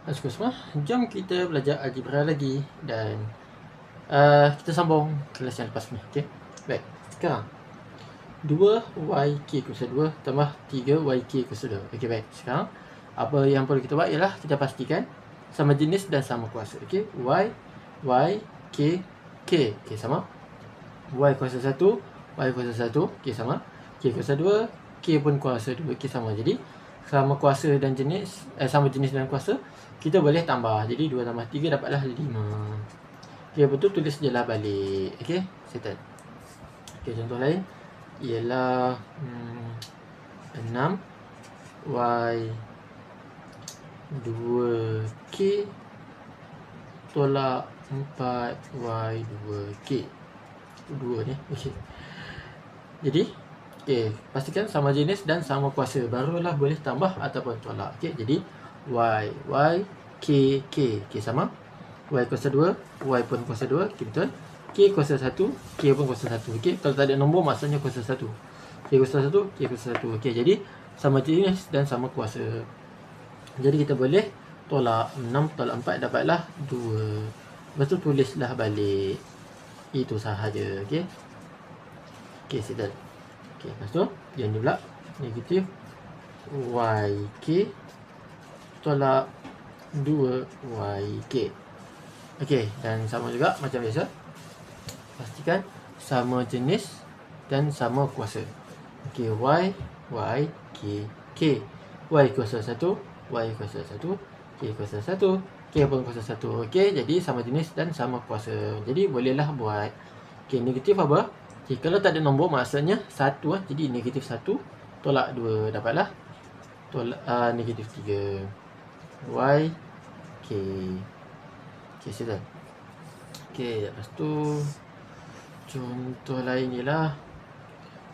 Assalamualaikum semua. Jom kita belajar algebra lagi dan kita sambung kelas yang lepas ni. Okey. Baik. Sekarang 2yk kuasa 2 tambah 3yk kuasa 2. Okey, baik. Sekarang apa yang perlu kita buat ialah kita pastikan sama jenis dan sama kuasa. Okey. Y, k, k. Okey, sama. Y kuasa 1, y kuasa 1. Okey, sama. K kuasa 2, k pun kuasa 2. Okey, sama. Jadi sama kuasa dan jenis, sama jenis dan kuasa, kita boleh tambah. Jadi 2 tambah 3 dapatlah 5. Okey, betul, tulis je lah balik. Okey, settle. Okey, contoh lain ialah 6 y 2k tolak 4 y 2k. 2 ni. Okey. Jadi pastikan sama jenis dan sama kuasa, barulah boleh tambah ataupun tolak. Okey, jadi y, k, k. Okey, sama. Y kuasa 2, y pun kuasa 2. Okey, betul. K kuasa 1, k pun kuasa 1. Okey, kalau tak ada nombor maksudnya kuasa 1. K kuasa 1, k kuasa 1. Okey, jadi sama jenis dan sama kuasa. Jadi kita boleh tolak 6 tolak 4 dapatlah 2. Lepas tu tulislah balik. Itu sahaja. Okey. Okey, settle. Okey, lepas tu yang ni pula negatif yk tolak 2yk. Okey, dan sama juga macam biasa. Pastikan sama jenis dan sama kuasa. Okey, y, k, k. Y kuasa 1, y kuasa 1, k kuasa 1, k pun kuasa 1. Okey, jadi sama jenis dan sama kuasa. Jadi bolehlah buat. Okey, negatif apa? Okey, kalau tak ada nombor maksudnya 1 lah. Jadi negatif 1 tolak 2 dapatlah negatif 3. Y, k. Okey, sudah. Okey, lepas tu contoh lain ialah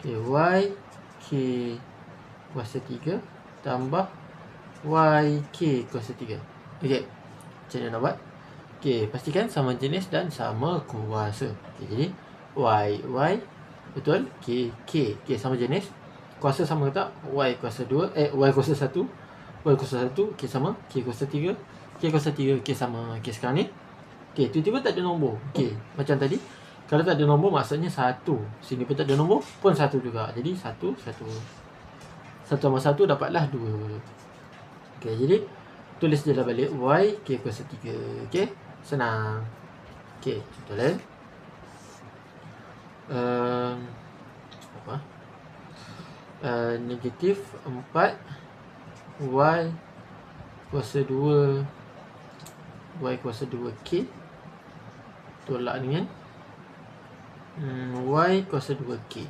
y, k kuasa 3 tambah y, k kuasa 3. Okey, macam mana nak buat? Okey, pastikan sama jenis dan sama kuasa. Okey, jadi y, betul. K, k. Okey, sama jenis. Kuasa sama tak? Y kuasa 2, y kuasa 1, y kuasa 1. Okey, sama. K kuasa 3, k kuasa 3. Okey, sama. Okey, sekarang ni. Okey, tiba-tiba tak ada nombor. Okey, macam tadi. Kalau tak ada nombor maksudnya 1. Sini pun tak ada nombor, pun 1 juga. Jadi 1, 1. 1 tambah 1 dapatlah 2. Okey, jadi tulis je lah balik y, k kuasa 3. Okey, senang. Okey, contoh lain. Negatif 4 y kuasa 2 y kuasa 2k tolak dengan y kuasa 2k.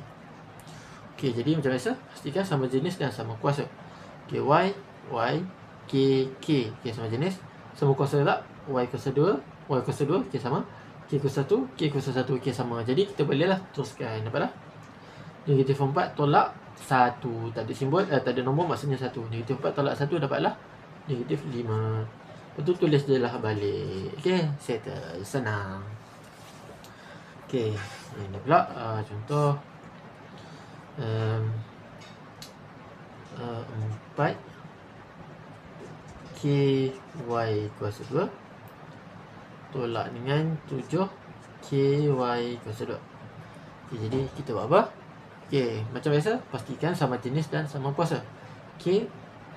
Okey, jadi macam biasa pastikan sama jenis dan sama kuasa. Okey, y, k, k. Okey, sama jenis. Sama kuasa tak? Y kuasa 2, y kuasa 2. Okey, sama. K kuasa 1, k kuasa 1. Okey, sama. Jadi kita bolehlah teruskan. Dapatlah negatif 4 tolak 1. Tak ada simbol, tak ada nombor maksudnya 1. Negatif 4 tolak 1 dapatlah negatif 5. Betul, tulis je lah balik. Okey, settle. Senang. Okey, ini pula contoh 4 k y kuasa 2 tolak dengan 7 k y kuasa 2. Okey, jadi kita buat apa? Okey, macam biasa pastikan sama jenis dan sama kuasa. K,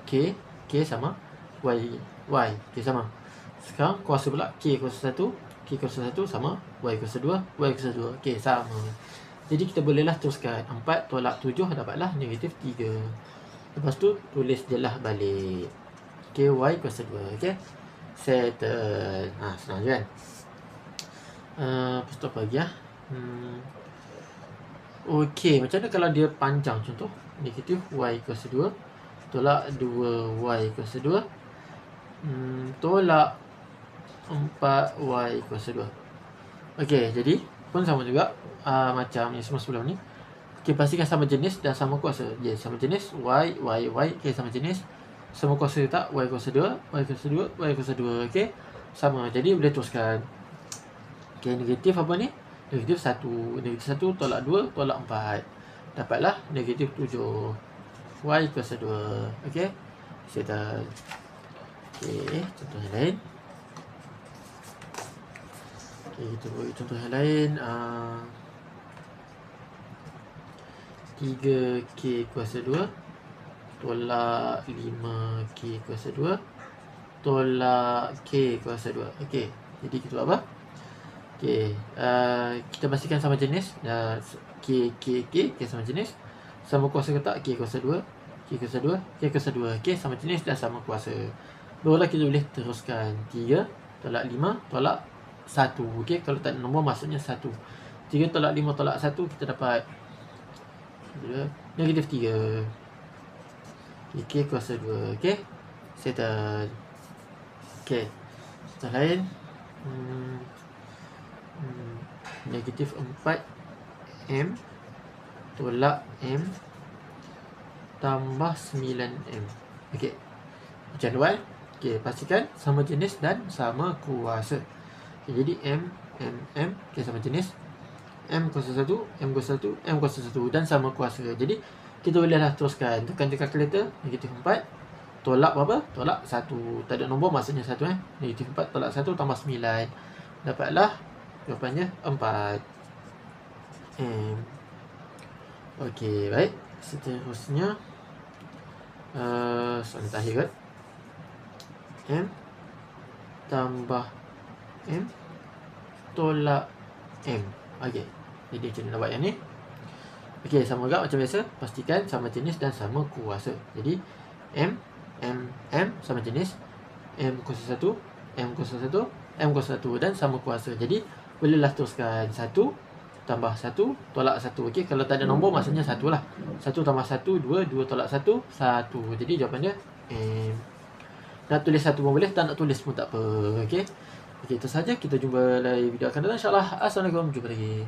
k, k sama. Y, okey, sama. Sekarang kuasa pula k kuasa 1, k kuasa 1 sama. Y kuasa 2, y kuasa 2. Okey, sama. Jadi kita bolehlah teruskan. 4 tolak 7 dapatlah negatif 3. Lepas tu tulis je lah balik. Okey, y kuasa 2. Okey, settle. Senang je kan? Lepas tu apa lagi lah? Okey, macam mana kalau dia panjang? Contoh negatif y kuasa 2 tolak 2y kuasa 2 tolak 4y kuasa 2. Okey, jadi pun sama juga macam yang semua sebelum ni. Okey, pastikan sama jenis dan sama kuasa. Ya, sama jenis y. Okey, sama jenis. Sama kuasa tak? Y kuasa 2, y kuasa 2, y kuasa 2. Okey, sama. Jadi boleh teruskan. Okey, negatif apa ni? Negatif 1. Negatif 1 tolak 2 tolak 4. Dapatlah negatif 7. Y kuasa 2. Okey, settle. Okey, contoh yang lain. Okey, kita buat contoh yang lain. 3K kuasa 2 tolak 5K kuasa 2 tolak K kuasa 2. Okey, jadi kita buat apa? Okey, kita pastikan sama jenis. K sama jenis. Sama kuasa ke tak? K kuasa 2 K kuasa 2 K kuasa 2. Okey, sama jenis dan sama kuasa. Barulah kita boleh teruskan 3 tolak 5 tolak 1. Okey, kalau tak ada nombor maksudnya 1. 3 tolak 5 tolak 1 kita dapat negatif 3. K kuasa 2. Okey, settle. Okey, contoh lain. Negatif 4M tolak M tambah 9M. Okey, jadual. Okey, pastikan sama jenis dan sama kuasa. Okay, jadi M. Okey, sama jenis. M kuasa 1 M kuasa 1 M kuasa 1 dan sama kuasa. Jadi kita bolehlah teruskan. Tekan je kalkulator. Negatif 4 tolak berapa? Tolak 1. Tak ada nombor maksudnya 1 Negatif 4 tolak 1 tambah 9. Dapatlah jawapannya 4 M. Okey, baik. Seterusnya soalan terakhir kot. M tambah M tolak M. Okey, jadi macam mana nak buat yang ni? Okey, sama juga macam biasa. Pastikan sama jenis dan sama kuasa. Jadi M sama jenis. M kuasa 1 M kuasa 1 M kuasa 1 dan sama kuasa. Jadi bolehlah teruskan 1 tambah 1 tolak 1. Okey, kalau tak ada nombor maksudnya 1 lah. 1 tambah 1 2 2 tolak 1 1. Jadi jawapannya M. Nak tulis 1 pun boleh, tak nak tulis pun tak apa. Okey. Okey, itu saja. Kita jumpa lagi video akan datang insya-Allah. Assalamualaikum. Jumpa lagi.